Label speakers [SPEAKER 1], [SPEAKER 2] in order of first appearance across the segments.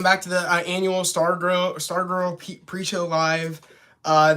[SPEAKER 1] Back to the annual Stargirl pre-show live.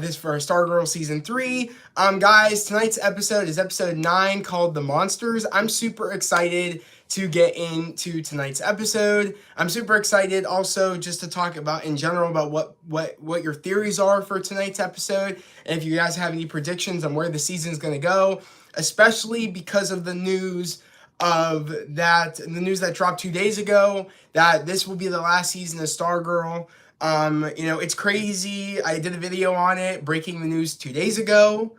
[SPEAKER 1] This for Stargirl season 3. Guys, tonight's episode is episode 9 called "The Monsters." I'm super excited to get into tonight's episode. I'm super excited also just to talk about in general about what your theories are for tonight's episode, and if you guys have any predictions on where the season's going to go, especially because of the news that dropped 2 days ago that this will be the last season of Stargirl. It's crazy. I did a video on it, breaking the news 2 days ago,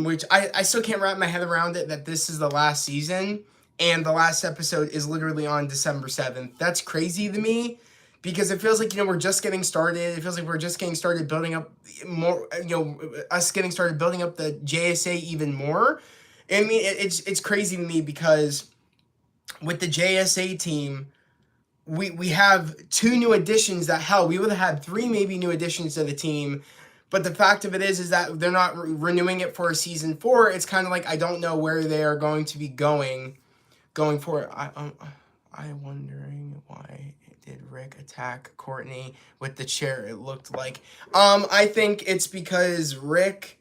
[SPEAKER 1] which I still can't wrap my head around it that this is the last season and the last episode is literally on December 7th. That's crazy to me because it feels like, we're just getting started. It feels like we're just getting started building up more, us getting started building up the JSA even more. I mean, it's crazy to me because with the JSA team, we have 2 new additions that, hell, we would have had 3 maybe new additions to the team. But the fact of it is that they're not renewing it for season 4. It's kind of like I don't know where they are going to be going forward. I'm wondering why did Rick attack Courtney with the chair? It looked like I think it's because Rick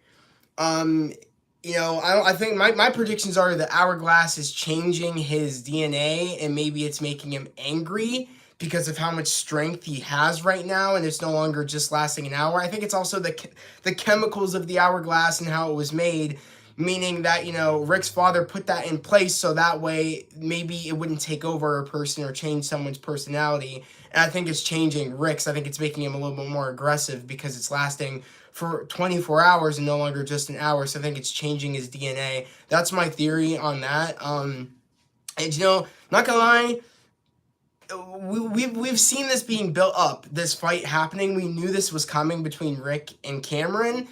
[SPEAKER 1] I think my predictions are that Hourglass is changing his DNA and maybe it's making him angry because of how much strength he has right now and it's no longer just lasting an hour. I think it's also the chemicals of the Hourglass and how it was made, meaning that, Rick's father put that in place so that way maybe it wouldn't take over a person or change someone's personality. And I think it's changing Rick's. I think it's making him a little bit more aggressive because it's lasting for 24 hours and no longer just an hour. So I think it's changing his DNA. That's my theory on that. And not gonna lie, we've seen this being built up, this fight happening. We knew this was coming between Rick and Cameron.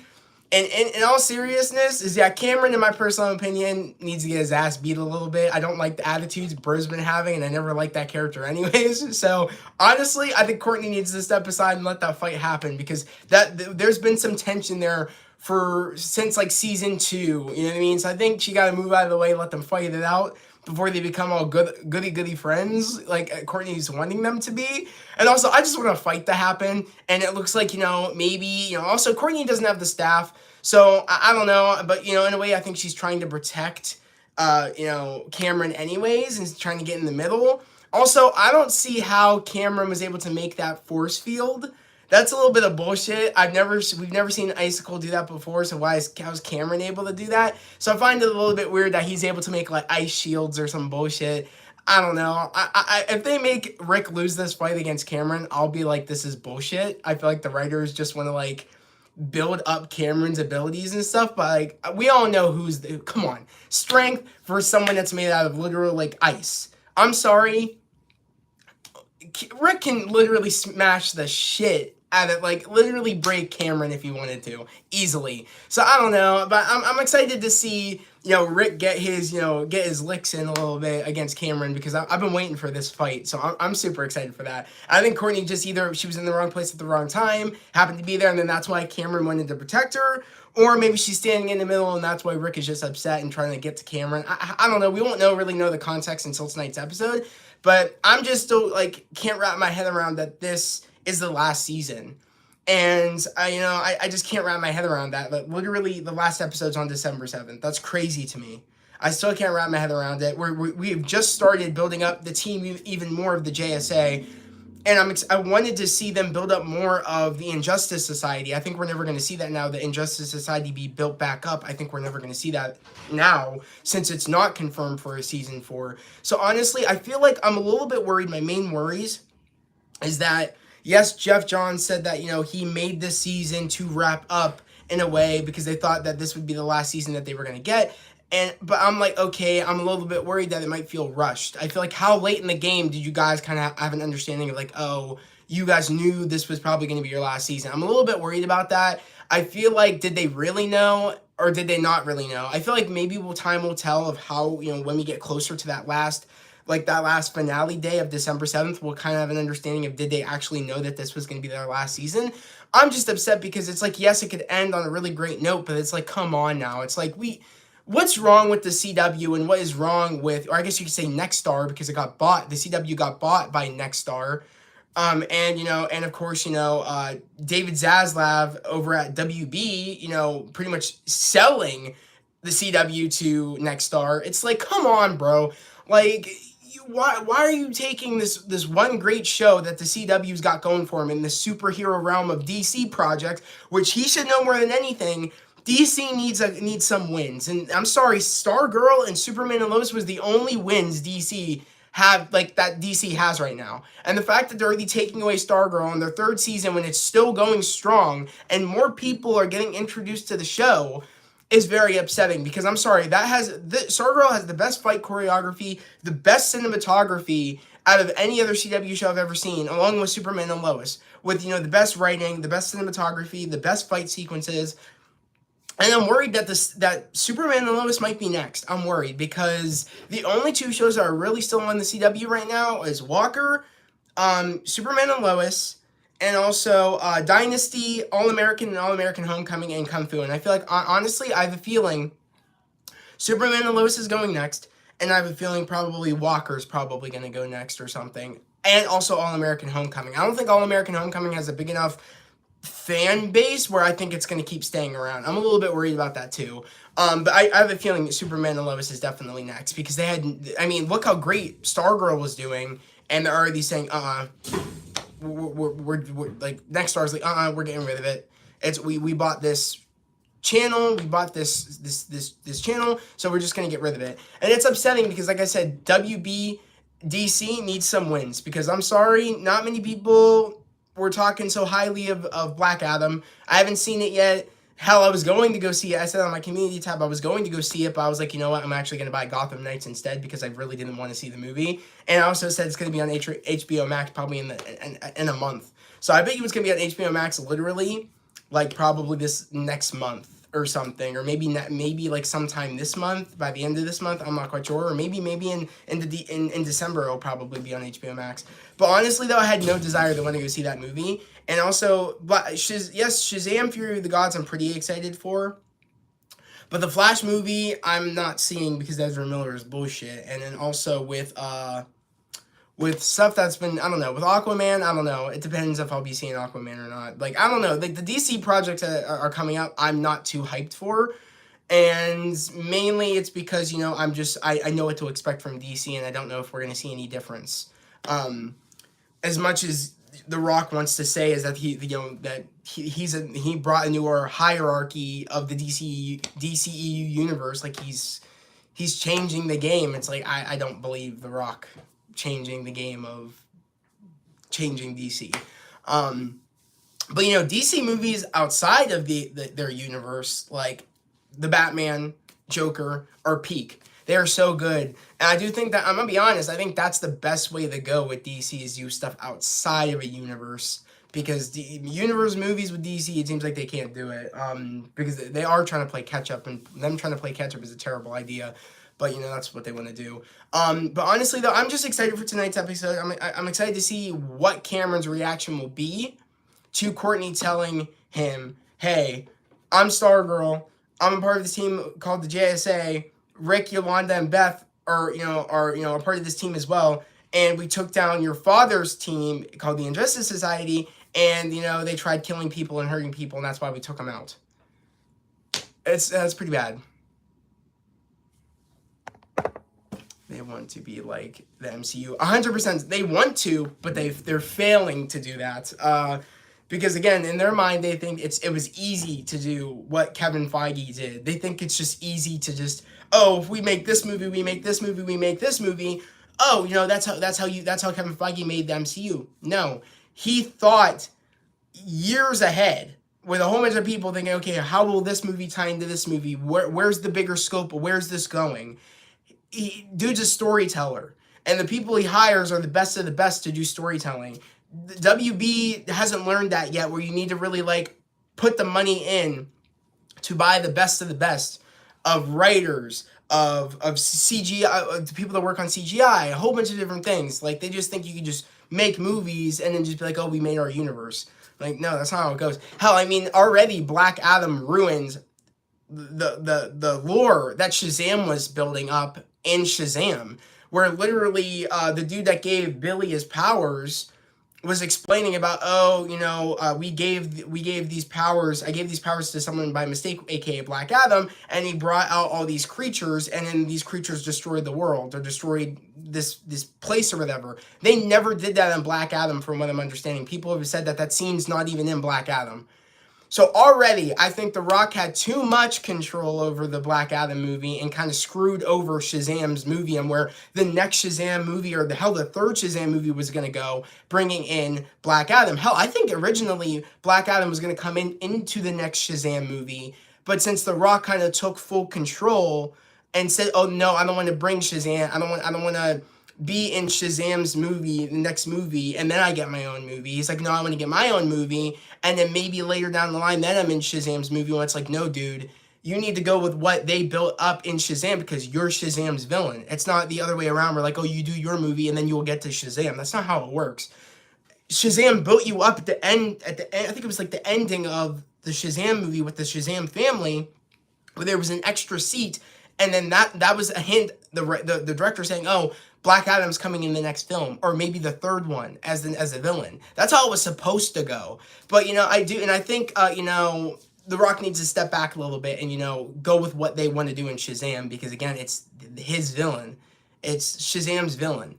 [SPEAKER 1] And in all seriousness, Cameron, in my personal opinion, needs to get his ass beat a little bit. I don't like the attitudes Burr's been having, and I never liked that character anyways. So, honestly, I think Courtney needs to step aside and let that fight happen because there's been some tension there since, like, season 2. You know what I mean? So I think she got to move out of the way, let them fight it out before they become all goody friends like Courtney's wanting them to be. And also, I just want a fight to happen. And it looks like, maybe, also Courtney doesn't have the staff. So I don't know. But, in a way, I think she's trying to protect, Cameron anyways and trying to get in the middle. Also, I don't see how Cameron was able to make that force field. That's a little bit of bullshit. We've never seen Icicle do that before, so how's Cameron able to do that? So I find it a little bit weird that he's able to make like ice shields or some bullshit. I don't know. If they make Rick lose this fight against Cameron, I'll be like, this is bullshit. I feel like the writers just want to like build up Cameron's abilities and stuff, but like we all know come on, strength for someone that's made out of literal like ice. I'm sorry, Rick can literally smash the shit out of, like, literally break Cameron if he wanted to, easily. So I don't know, but I'm excited to see, Rick get his licks in a little bit against Cameron because I've been waiting for this fight. So I'm super excited for that. I think Courtney just either she was in the wrong place at the wrong time, happened to be there, and then that's why Cameron wanted to protect her, or maybe she's standing in the middle and that's why Rick is just upset and trying to get to Cameron. I don't know. We won't really know the context until tonight's episode. But I'm just still, like, can't wrap my head around that this is the last season. And, I just can't wrap my head around that. But literally, the last episode's on December 7th. That's crazy to me. I still can't wrap my head around it. We've just started building up the team even more of the JSA. And I wanted to see them build up more of the Injustice Society. I think we're never going to see that now, the Injustice Society be built back up. I think we're never going to see that now, since it's not confirmed for a season 4. So honestly, I feel like I'm a little bit worried. My main worries is that, yes, Jeff Johns said that, he made this season to wrap up in a way because they thought that this would be the last season that they were going to get. But I'm like, okay, I'm a little bit worried that it might feel rushed. I feel like how late in the game did you guys kind of have an understanding of like, oh, you guys knew this was probably going to be your last season? I'm a little bit worried about that. I feel like, did they really know or did they not really know? I feel like maybe time will tell of how, when we get closer to that last finale day of December 7th, we'll kind of have an understanding of did they actually know that this was going to be their last season. I'm just upset because it's like, yes, it could end on a really great note, but it's like, come on now. It's like, what's wrong with the CW and what is wrong with, or I guess you could say Nexstar because it got bought. The CW got bought by Nexstar And and of course, David Zaslav over at WB, pretty much selling the CW to Nexstar. It's like, come on, bro. Like, why are you taking this one great show that the CW's got going for him in the superhero realm of DC project, which he should know more than anything. DC needs some wins, and I'm sorry, Stargirl and Superman and Lois was the only wins DC have, like, that DC has right now. And the fact that they're already taking away Stargirl in their third season when it's still going strong and more people are getting introduced to the show is very upsetting, because I'm sorry, Stargirl has the best fight choreography, the best cinematography out of any other CW show I've ever seen, along with Superman and Lois, with the best writing, the best cinematography, the best fight sequences. And I'm worried that Superman and Lois might be next. I'm worried because the only two shows that are really still on the CW right now is Walker, Superman and Lois, and also Dynasty, All-American and All-American Homecoming, and Kung Fu. And I feel like, honestly, I have a feeling Superman and Lois is going next, and I have a feeling probably Walker's probably going to go next or something. And also All-American Homecoming. I don't think All-American Homecoming has a big enough fan base where I think it's going to keep staying around. I'm a little bit worried about that too. But I have a feeling that Superman and Lois is definitely next, because look how great Stargirl was doing, and they're already saying, we're like, Nexstar's like, we're getting rid of it. We bought this channel, we bought this channel, so we're just going to get rid of it. And it's upsetting because, like I said, WB DC needs some wins, because I'm sorry, not many people were talking so highly of Black Adam. I haven't seen it yet. Hell, I was going to go see it. I said on my community tab I was going to go see it, but I was like, you know what? I'm actually going to buy Gotham Knights instead, because I really didn't want to see the movie. And I also said it's going to be on HBO Max probably in a month. So I bet you it's going to be on HBO Max literally, like, probably this next month or something, or maybe like sometime this month, by the end of this month. I'm not quite sure, or maybe in December it'll probably be on HBO Max. But honestly, though, I had no desire to want to go see that movie. And also, Shazam! Fury of the Gods I'm pretty excited for. But the Flash movie I'm not seeing, because Ezra Miller is bullshit. And then also with stuff that's been, I don't know, with Aquaman, I don't know. It depends if I'll be seeing Aquaman or not. Like, I don't know. Like, the DC projects that are coming up, I'm not too hyped for. And mainly it's because, I know what to expect from DC, and I don't know if we're going to see any difference. As much as The Rock wants to say is that he brought a newer hierarchy of the DCEU universe, like he's changing the game. It's like, I don't believe The Rock changing the game of changing DC. But DC movies outside of their universe, like the Batman, Joker, are peak. They are so good. And I do think that, I'm gonna be honest, I think that's the best way to go with DC, is use stuff outside of a universe. Because the universe movies with DC, it seems like they can't do it. Because they are trying to play catch up, and them trying to play catch up is a terrible idea. But, that's what they want to do. But honestly, though, I'm just excited for tonight's episode. I'm excited to see what Cameron's reaction will be to Courtney telling him, hey, I'm Stargirl. I'm a part of this team called the JSA. Rick, Yolanda, and Beth are a part of this team as well. And we took down your father's team called the Injustice Society. And, they tried killing people and hurting people, and that's why we took them out. That's pretty bad. They want to be like the MCU. 100%. They want to, but they're failing to do that. Because, again, in their mind, they think it was easy to do what Kevin Feige did. They think it's just easy to just, if we make this movie, we make this movie, we make this movie. That's how Kevin Feige made the MCU. No, he thought years ahead, with a whole bunch of people thinking, okay, how will this movie tie into this movie? Where's the bigger scope? Where's this going? Dude's a storyteller, and the people he hires are the best of the best to do storytelling. WB hasn't learned that yet, where you need to really, like, put the money in to buy the best of the best of writers, of CGI, the people that work on CGI, a whole bunch of different things. Like, they just think you can just make movies and then just be like, we made our universe. Like, no, that's not how it goes. Hell, already Black Adam ruins the lore that Shazam was building up in Shazam, where literally the dude that gave Billy his powers was explaining about, oh, we gave these powers. I gave these powers to someone by mistake, aka Black Adam, and he brought out all these creatures, and then these creatures destroyed the world or destroyed this place or whatever. They never did that in Black Adam, from what I'm understanding. People have said that that scene's not even in Black Adam. So already, I think The Rock had too much control over the Black Adam movie and kind of screwed over Shazam's movie, and where the next Shazam movie, or the third Shazam movie, was going to go, bringing in Black Adam. Hell, I think originally Black Adam was going to come into the next Shazam movie, but since The Rock kind of took full control and said, "Oh no, I don't want to bring Shazam. I don't want to be in Shazam's movie, the next movie, and then I get my own movie." He's like, "No, I want to get my own movie, and then maybe later down the line, then I'm in Shazam's movie." When it's like, no, dude, you need to go with what they built up in Shazam, because you're Shazam's villain. It's not the other way around. We're like, oh, you do your movie, and then you will get to Shazam. That's not how it works. Shazam built you up at the end. I think it was like the ending of the Shazam movie with the Shazam family, where there was an extra seat, and then that was a hint. The director saying, "Oh, Black Adam's coming in the next film, or maybe the third one as a villain." That's how it was supposed to go. But I think The Rock needs to step back a little bit and go with what they want to do in Shazam, because again, it's his villain, it's Shazam's villain.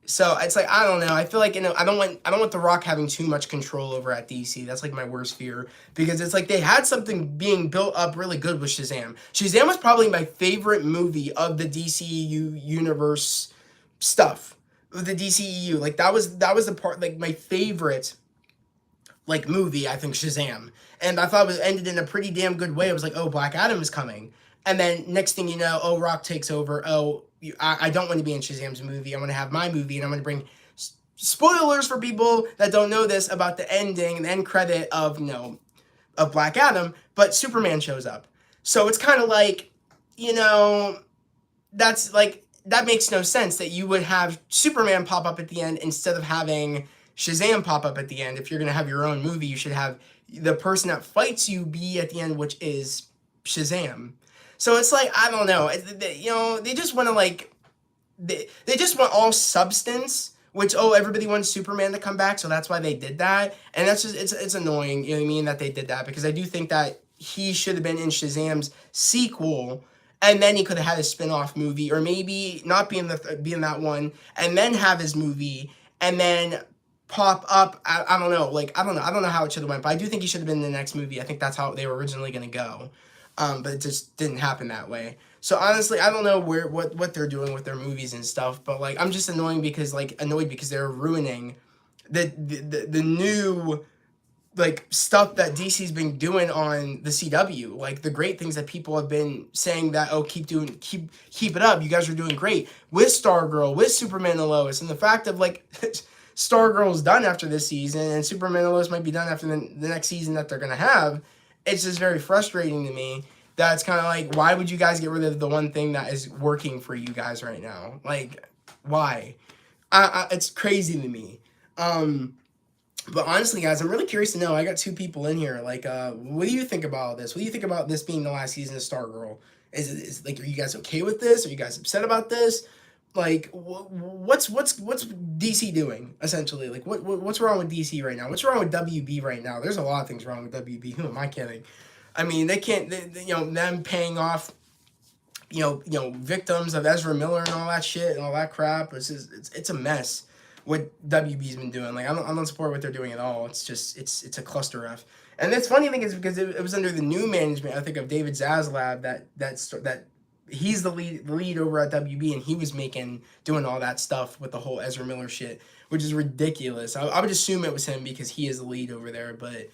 [SPEAKER 1] So it's like, I don't know. I feel like I don't want The Rock having too much control over at DC. That's like my worst fear, because it's like they had something being built up really good with Shazam. Shazam was probably my favorite movie of the DCU universe stuff. The DCEU, like that was the part, like my favorite like movie, I think, Shazam. And I thought it was ended in a pretty damn good way. It was like, oh, Black Adam is coming. And then next thing you know, oh, Rock takes over. Oh, I don't want to be in Shazam's movie. I want to have my movie, and I'm going to bring spoilers for people that don't know this about the ending and the end credit of Black Adam, but Superman shows up. So it's kind of like, that's like, that makes no sense that you would have Superman pop up at the end instead of having Shazam pop up at the end. If you're going to have your own movie, you should have the person that fights you be at the end, which is Shazam. So it's like, I don't know. They just want to like, they just want all substance, which, oh, everybody wants Superman to come back, so that's why they did that. And that's just, it's annoying, you know what I mean, that they did that, because I do think that he should have been in Shazam's sequel, and then he could have had a spin-off movie, or maybe not be in that one, and then have his movie, and then pop up. I don't know. Like, I don't know how it should have went, but I do think he should have been in the next movie. I think that's how they were originally going to go. But it just didn't happen that way. So honestly, I don't know what they're doing with their movies and stuff, but like, I'm just annoyed because they're ruining the new like stuff that DC's been doing on the CW, like the great things that people have been saying that, oh, keep it up, you guys are doing great with Stargirl, with Superman and Lois, and the fact of like Stargirl's done after this season, and Superman and Lois might be done after the next season that they're gonna have. It's just very frustrating to me that it's kind of like, why would you guys get rid of the one thing that is working for you guys right now? Like, why? It's crazy to me. But honestly, guys, I'm really curious to know. I got two people in here. Like, what do you think about all this? What do you think about this being the last season of Stargirl? Is like, are you guys okay with this? Are you guys upset about this? Like, what's DC doing essentially? Like, what's wrong with DC right now? What's wrong with WB right now? There's a lot of things wrong with WB. Who am I kidding? I mean, they can't. Them paying off, victims of Ezra Miller and all that shit and all that crap. It's a mess what WB's been doing. Like, I don't support what they're doing at all. It's just it's a cluster F. And the funny thing is, because it was under the new management, I think, of David Zaslav that he's the lead over at WB, and he was doing all that stuff with the whole Ezra Miller shit, which is ridiculous. I would assume it was him because he is the lead over there, but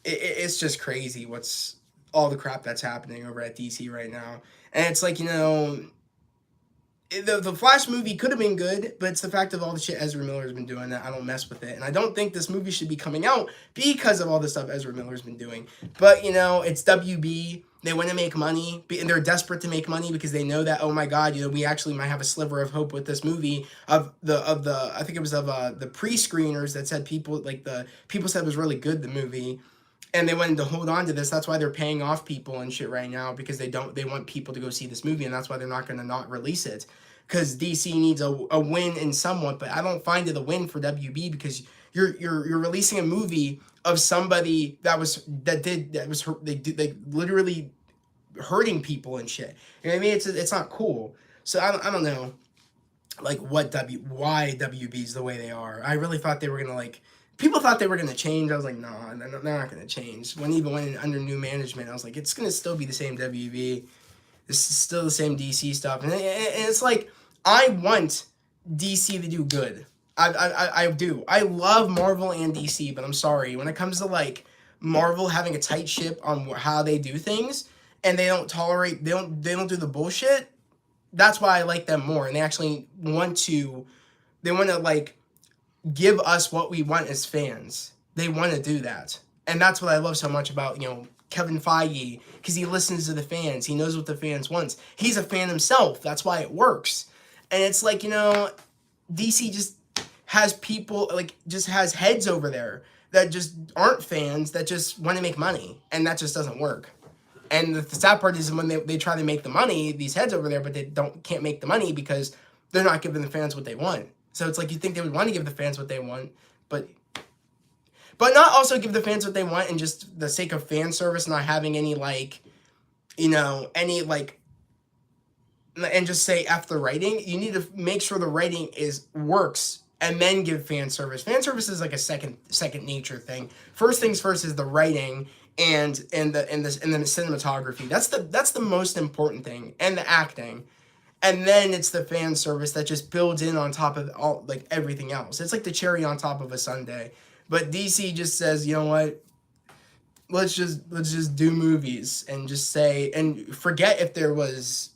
[SPEAKER 1] it's just crazy what's all the crap that's happening over at DC right now. And it's like, the Flash movie could have been good, but it's the fact of all the shit Ezra Miller's been doing that I don't mess with it. And I don't think this movie should be coming out because of all the stuff Ezra Miller's been doing. But, it's WB. They want to make money, and they're desperate to make money because they know that, oh my God, we actually might have a sliver of hope with this movie I think it was the pre-screeners that said people said it was really good, the movie. And they wanted to hold on to this. That's why they're paying off people and shit right now, because they want people to go see this movie, and that's why they're not going to not release it. Because DC needs a win in somewhat, but I don't find it a win for WB, because you're releasing a movie of somebody that was they literally hurting people and shit. You know what I mean? It's not cool. So I don't know, like why WB's the way they are. I really thought they were gonna like. People thought they were gonna change. I was like, nah, they're not gonna change. Even when under new management, I was like, it's gonna still be the same WB. This is still the same DC stuff, and it's like I want DC to do good. I do. I love Marvel and DC, but I'm sorry when it comes to like Marvel having a tight ship on how they do things, and they don't do the bullshit. That's why I like them more, and they actually want to. They want to like give us what we want as fans. They want to do that, and that's what I love so much about Kevin Feige, because he listens to the fans. He knows what the fans want. He's a fan himself. That's why it works. And it's like, DC just has people, like, just has heads over there that just aren't fans, that just want to make money. And that just doesn't work. And the sad part is when they try to make the money, these heads over there, but they can't make the money because they're not giving the fans what they want. So it's like you think they would want to give the fans what they want, but not also give the fans what they want, and just the sake of fan service, not having any like, any like, and just say F the writing. You need to make sure the writing works, and then give fan service. Fan service is like a second nature thing. First things first is the writing and the cinematography. That's the most important thing, and the acting. And then it's the fan service that just builds in on top of all, like, everything else. It's like the cherry on top of a sundae. But DC just says, you know what? Let's just do movies and just say, and forget if there was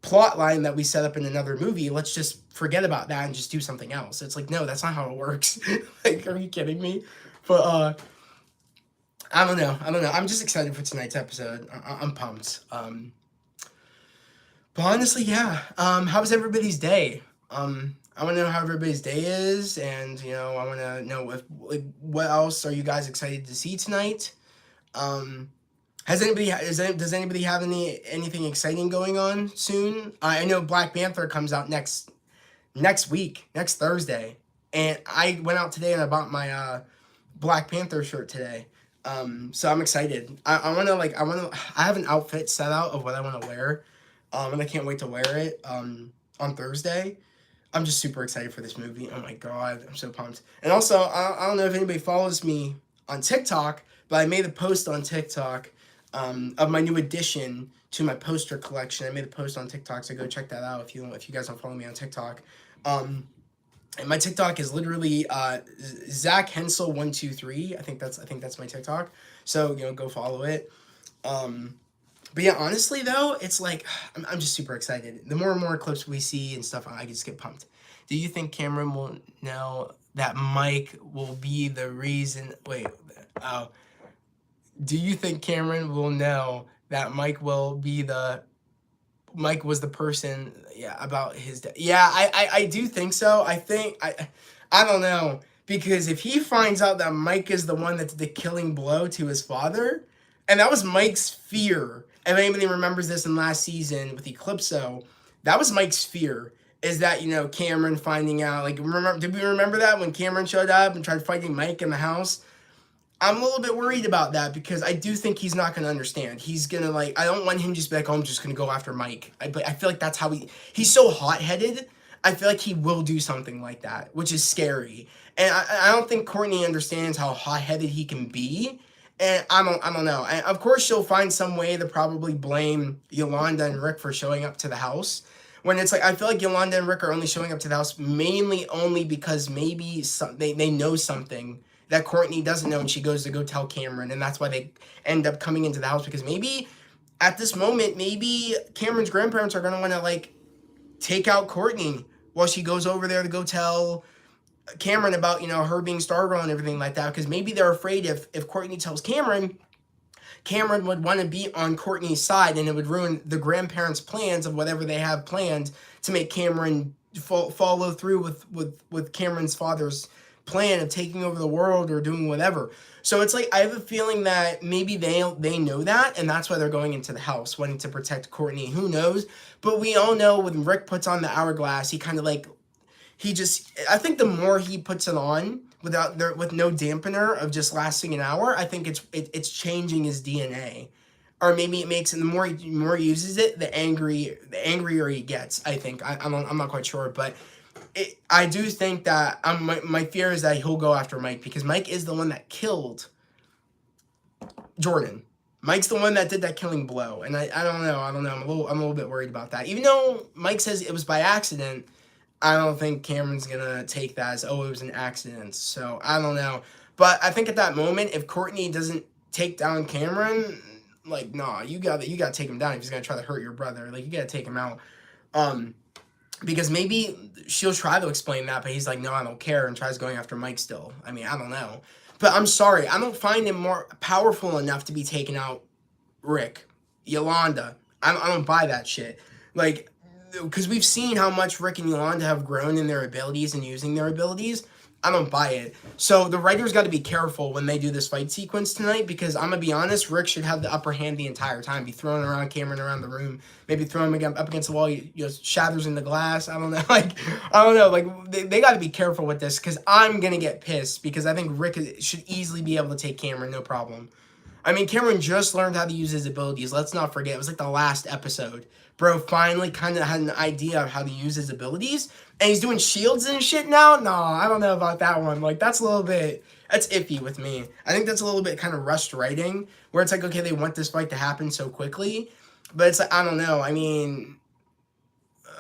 [SPEAKER 1] plot line that we set up in another movie. Let's just forget about that and just do something else. It's like, no, that's not how it works. Like, are you kidding me? But I don't know. I'm just excited for tonight's episode. I'm pumped. But honestly, yeah. How was everybody's day? I want to know how everybody's day is, and I want to know what else are you guys excited to see tonight? Does anybody have anything exciting going on soon? I know Black Panther comes out next week, next Thursday, and I went out today and I bought my Black Panther shirt today. So I'm excited. I have an outfit set out of what I want to wear. And I can't wait to wear it on Thursday. I'm just super excited for this movie. Oh my god, I'm so pumped. And also, I don't know if anybody follows me on TikTok, but I made a post on TikTok of my new addition to my poster collection. I made a post on TikTok, so go check that out if you guys don't follow me on TikTok. And my TikTok is literally Zach Hensel 123. I think that's my TikTok. So go follow it. But yeah, honestly though, it's like I'm just super excited. The more and more clips we see and stuff, I just get pumped. Do you think Cameron will know that Mike will be the reason? Wait, do you think Cameron will know that Mike was the person? Yeah, about his death. Yeah, I do think so. I don't know, because if he finds out that Mike is the one that's the killing blow to his father, and that was Mike's fear. If anybody remembers this in last season with Eclipso, that was Mike's fear, is that, Cameron finding out, like, did we remember that when Cameron showed up and tried fighting Mike in the house? I'm a little bit worried about that, because I do think he's not going to understand. He's going to, I don't want him to just be like, oh, I'm just going to go after Mike. But I feel like that's how he's so hot-headed. I feel like he will do something like that, which is scary. And I don't think Courtney understands how hot-headed he can be. And I don't know. And of course, she'll find some way to probably blame Yolanda and Rick for showing up to the house. When it's like, I feel like Yolanda and Rick are only showing up to the house mainly only because maybe they know something that Courtney doesn't know, and she goes to go tell Cameron, and that's why they end up coming into the house, because maybe at this moment, maybe Cameron's grandparents are going to want to take out Courtney while she goes over there to go tell Cameron about, her being Stargirl and everything like that, because maybe they're afraid if Courtney tells Cameron would want to be on Courtney's side, and it would ruin the grandparents' plans of whatever they have planned to make Cameron follow through with Cameron's father's plan of taking over the world or doing whatever. So it's like, I have a feeling that maybe they know that, and that's why they're going into the house, wanting to protect Courtney. Who knows? But we all know when Rick puts on the hourglass, he kind of I think the more he puts it on, with no dampener of just lasting an hour, I think it's changing his DNA. Or maybe it makes it, the more he uses it, the angrier he gets. I think I'm not quite sure, but I do think that my fear is that he'll go after Mike, because Mike is the one that killed Jordan. Mike's the one that did that killing blow, and I don't know. I'm a little bit worried about that. Even though Mike says it was by accident, I don't think Cameron's gonna take that as, oh, it was an accident. So I don't know. But I think at that moment, if Courtney doesn't take down Cameron, like, nah, you gotta take him down if he's gonna try to hurt your brother. Like, you gotta take him out. Because maybe she'll try to explain that, but he's like, no, I don't care, and tries going after Mike still. I mean, I don't know. But I'm sorry, I don't find him more powerful enough to be taking out Rick, Yolanda. I don't buy that shit. Like, because we've seen how much Rick and Yolanda have grown in their abilities and using their abilities. I don't buy it. So the writers got to be careful when they do this fight sequence tonight, because I'm going to be honest, Rick should have the upper hand the entire time. Be throwing around Cameron around the room. Maybe throw him up against the wall, shatters in the glass. I don't know. Like, I don't know. Like, they got to be careful with this, because I'm going to get pissed, because I think Rick should easily be able to take Cameron, no problem. I mean, Cameron just learned how to use his abilities. Let's not forget, it was like the last episode. Bro finally kind of had an idea of how to use his abilities, and he's doing shields and shit now? No, I don't know about that one. Like, that's iffy with me. I think that's a little bit kind of rushed writing, where it's like, okay, they want this fight to happen so quickly, but it's like, I don't know. I mean,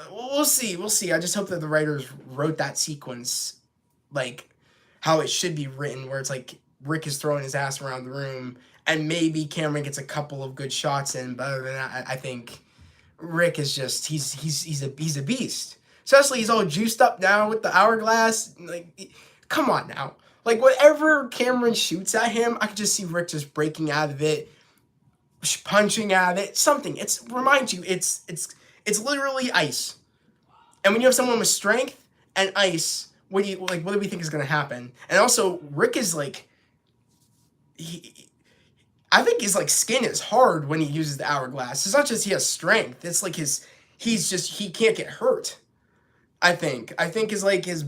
[SPEAKER 1] we'll see. I just hope that the writers wrote that sequence like how it should be written, where it's like Rick is throwing his ass around the room, and maybe Cameron gets a couple of good shots in, but other than that, I think Rick is just he's a beast. Especially he's all juiced up now with the hourglass. Like, come on now. Like, whatever Cameron shoots at him, I could just see Rick just breaking out of it, punching out of it. Something. Remind you, it's literally ice. And when you have someone with strength and ice, what do we think is gonna happen? And also, Rick is like, I think his like skin is hard when he uses the hourglass. It's not just he has strength. It's like he can't get hurt. I think is like his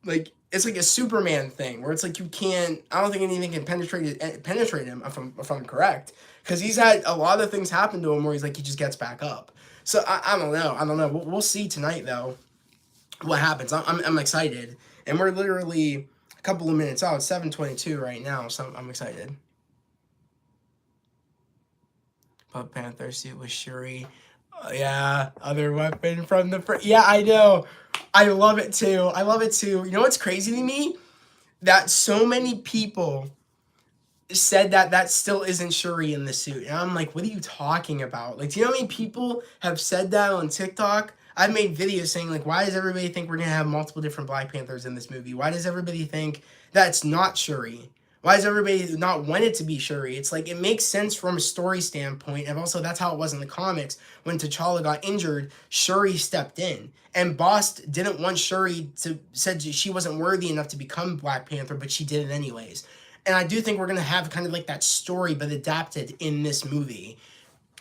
[SPEAKER 1] like, it's like a Superman thing, where it's like you can't. I don't think anything can penetrate him if I'm correct, because he's had a lot of things happen to him where he's like, he just gets back up. So I don't know. We'll see tonight though what happens. I'm excited, and we're literally a couple of minutes out. It's 7:22 right now, so I'm excited. But Panther suit with Shuri. Yeah, other weapon from the yeah, I know. I love it too. You know what's crazy to me? That so many people said that still isn't Shuri in the suit. And I'm like, what are you talking about? Like, do you know how many people have said that on TikTok? I've made videos saying, like, why does everybody think we're going to have multiple different Black Panthers in this movie? Why does everybody think that's not Shuri? Why does everybody not want it to be Shuri? It's like, it makes sense from a story standpoint. And also, that's how it was in the comics. When T'Challa got injured, Shuri stepped in. And Bost didn't want Shuri said she wasn't worthy enough to become Black Panther, but she did it anyways. And I do think we're going to have kind of like that story, but adapted in this movie.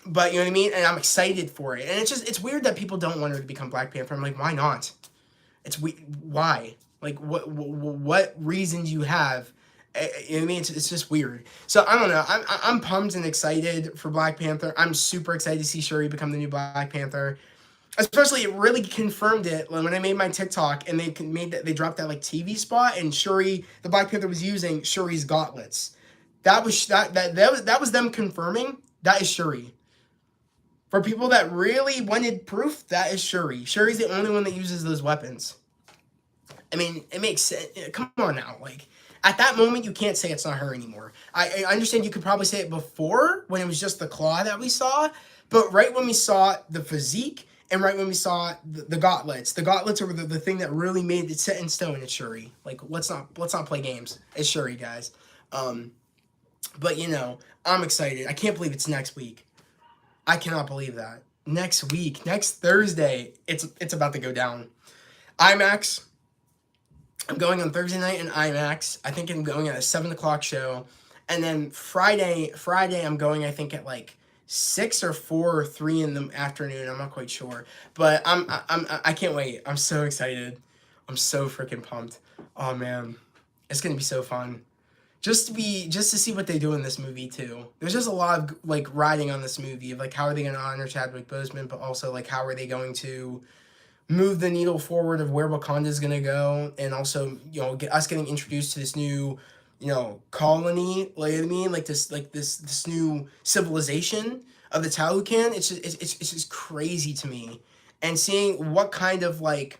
[SPEAKER 1] But you know what I mean? And I'm excited for it. And it's weird that people don't want her to become Black Panther. I'm like, why not? Why? Like, what reason do you have? You know what I mean? It's just weird. So I don't know. I'm pumped and excited for Black Panther. I'm super excited to see Shuri become the new Black Panther. Especially, it really confirmed it when I made my TikTok and they dropped that like TV spot, and Shuri, the Black Panther, was using Shuri's gauntlets. That was them confirming that is Shuri. For people that really wanted proof, that is Shuri. Shuri's the only one that uses those weapons. I mean, it makes sense. Come on now, like, at that moment, you can't say it's not her anymore. I understand you could probably say it before, when it was just the claw that we saw, but right when we saw the physique, and right when we saw the gauntlets are the thing that really made it set in stone. It's Shuri. Like, let's not play games. It's Shuri, guys. But you know, I'm excited. I can't believe it's next week. I cannot believe that. Next week, next Thursday, it's about to go down. IMAX. I'm going on Thursday night in IMAX. I think I'm going at a 7 o'clock show. And then Friday I'm going, I think, at like 6 or 4 or 3 in the afternoon. I'm not quite sure. But I can't wait. I'm so excited. I'm so freaking pumped. Oh man. It's gonna be so fun. Just to see what they do in this movie too. There's just a lot of like riding on this movie of like how are they gonna honor Chadwick Boseman, but also like how are they going to move the needle forward of where Wakanda's gonna go, and also get us getting introduced to this new colony, like I mean, like this new civilization of the Talokan. It's just crazy to me, and seeing what kind of like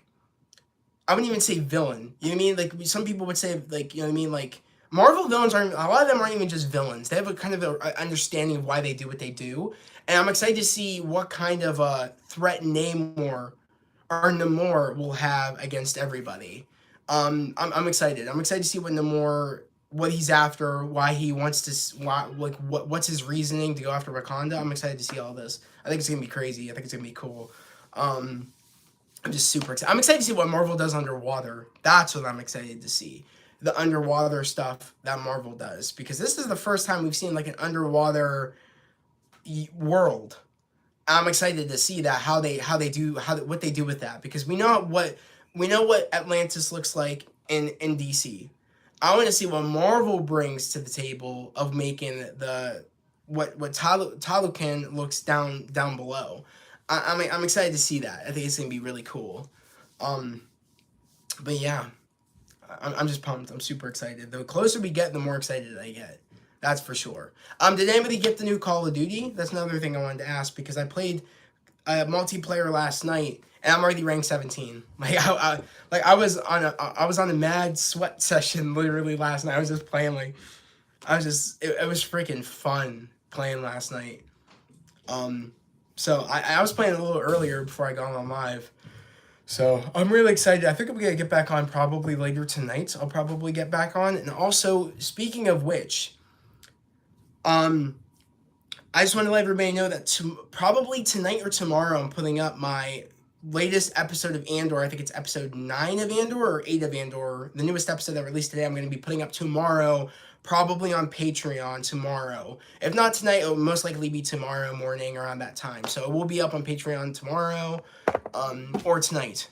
[SPEAKER 1] I wouldn't even say villain. You know what I mean? Like some people would say like what I mean like Marvel villains aren't a lot of them aren't even just villains. They have a kind of a understanding of why they do what they do, and I'm excited to see what kind of a threat Namor will have against everybody. I'm excited. I'm excited to see what he's after, why he wants to, what's his reasoning to go after Wakanda. I'm excited to see all this. I think it's gonna be crazy. I think it's gonna be cool. I'm just super excited. I'm excited to see what Marvel does underwater. That's what I'm excited to see. The underwater stuff that Marvel does, because this is the first time we've seen like an underwater world. I'm excited to see that what they do with that, because we know what Atlantis looks like in DC. I want to see what Marvel brings to the table of making what Talokan looks down below. I'm excited to see that. I think it's gonna be really cool. But yeah, I'm just pumped. I'm super excited. The closer we get, the more excited I get. That's for sure. Did anybody get the new Call of Duty? That's another thing I wanted to ask, because I played multiplayer last night and I'm already ranked 17. I was on a mad sweat session literally last night. I was just playing it was freaking fun playing last night. So I was playing a little earlier before I got on live. So I'm really excited. I think I'm gonna get back on probably later tonight. I'll probably get back on. And also, speaking of which, I just want to let everybody know that probably tonight or tomorrow I'm putting up my latest episode of Andor. I think it's episode 9 of Andor or 8 of Andor. The newest episode that released today I'm going to be putting up tomorrow, probably on Patreon tomorrow. If not tonight, it will most likely be tomorrow morning around that time. So it will be up on Patreon tomorrow or tonight.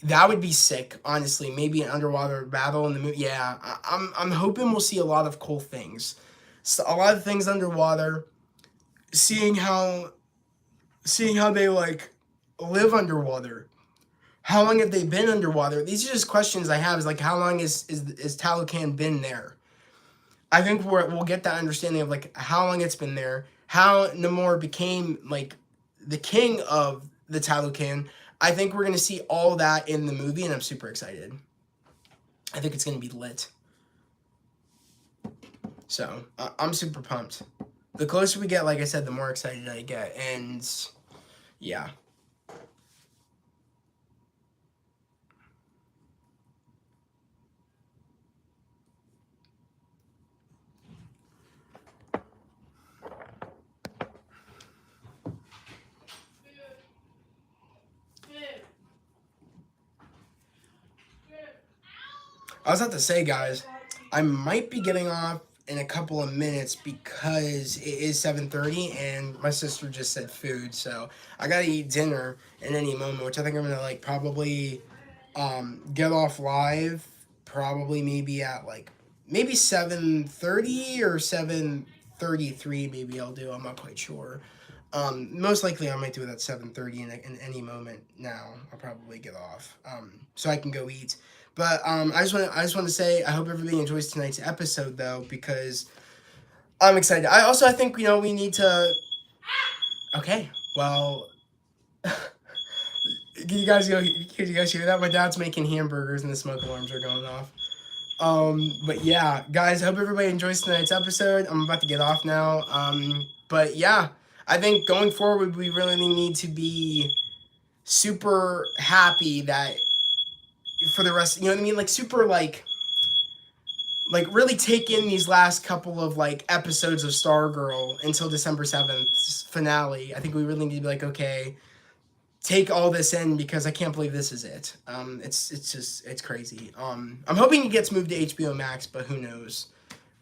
[SPEAKER 1] That would be sick, honestly. Maybe an underwater battle in the movie. Yeah, I'm hoping we'll see a lot of cool things. So a lot of things underwater. Seeing how they like live underwater. How long have they been underwater? These are just questions I have. Is like, how long is Talokan been there? I think we'll get that understanding of like how long it's been there. How Namor became like the king of the Talokan. I think we're going to see all that in the movie, and I'm super excited. I think it's going to be lit. So, I'm super pumped. The closer we get, like I said, the more excited I get, and yeah. I was about to say, guys, I might be getting off in a couple of minutes because it is 7:30 and my sister just said food, so I gotta eat dinner in any moment, which I think I'm gonna like probably get off live probably maybe at like maybe 7:30 or 7:33 maybe I'll do. I'm not quite sure. Most likely I might do it at 7:30 in any moment now. I'll probably get off so I can go eat. But I just want to say I hope everybody enjoys tonight's episode though, because I'm excited. I think we need to. Okay, well, can you guys hear that? My dad's making hamburgers and the smoke alarms are going off. But yeah, guys, I hope everybody enjoys tonight's episode. I'm about to get off now. But yeah, I think going forward we really need to be super happy that for the rest, you know what I mean? Like super like really take in these last couple of like episodes of Stargirl until December 7th finale. I think we really need to be like, okay, take all this in because I can't believe this is it. It's crazy. I'm hoping it gets moved to HBO Max, but who knows?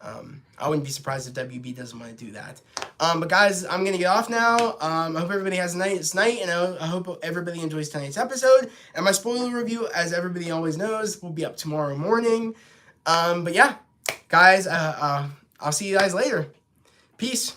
[SPEAKER 1] I wouldn't be surprised if WB doesn't want to do that. But guys, I'm gonna get off now. I hope everybody has a nice night, and I hope everybody enjoys tonight's episode. And my spoiler review, as everybody always knows, will be up tomorrow morning. But yeah, guys, I'll see you guys later. Peace.